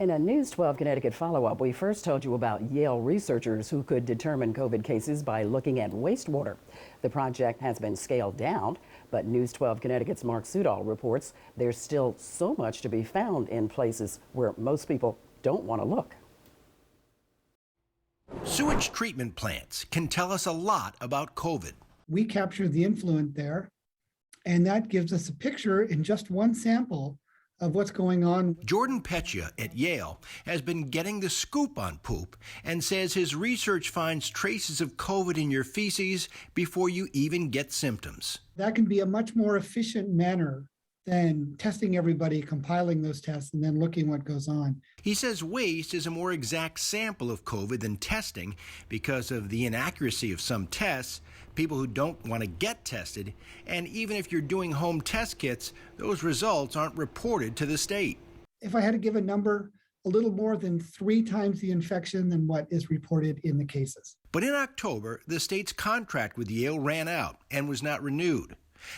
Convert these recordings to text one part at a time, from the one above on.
In a News 12 Connecticut follow-up, we first told you about Yale researchers who could determine COVID cases by looking at wastewater. The project has been scaled down, but News 12 Connecticut's Mark Sudol reports there's still so much to be found in places where most people don't want to look. Sewage treatment plants can tell us a lot about COVID. We capture the influent there, and that gives us a picture in just one sample of what's going on. Jordan Peccia at Yale has been getting the scoop on poop and says his research finds traces of COVID in your feces before you even get symptoms. That can be a much more efficient manner than testing everybody, compiling those tests, and then looking what goes on. He says waste is a more exact sample of COVID than testing because of the inaccuracy of some tests, people who don't want to get tested, and even if you're doing home test kits, those results aren't reported to the state. If I had to give a number, a little more than 3 times the infection than what is reported in the cases. But in October, the state's contract with Yale ran out and was not renewed.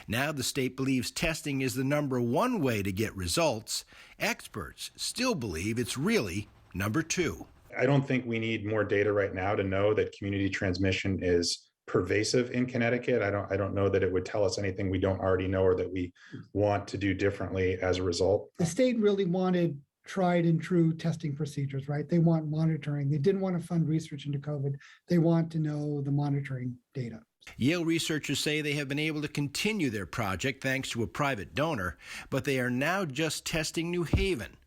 Now the state believes testing is the #1 way to get results. Experts still believe it's really #2. I don't think we need more data right now to know that community transmission is pervasive in Connecticut. I don't know that it would tell us anything we don't already know or that we want to do differently as a result. The state really wanted tried and true testing procedures, right? They want monitoring. They didn't want to fund research into COVID. They want to know the monitoring data. Yale researchers say they have been able to continue their project thanks to a private donor, but they are now just testing New Haven,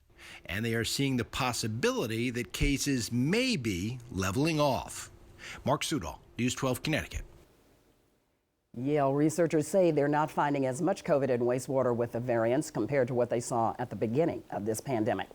and they are seeing the possibility that cases may be leveling off. Mark Sudol, News 12 Connecticut. Yale researchers say they're not finding as much COVID in wastewater with the variants compared to what they saw at the beginning of this pandemic.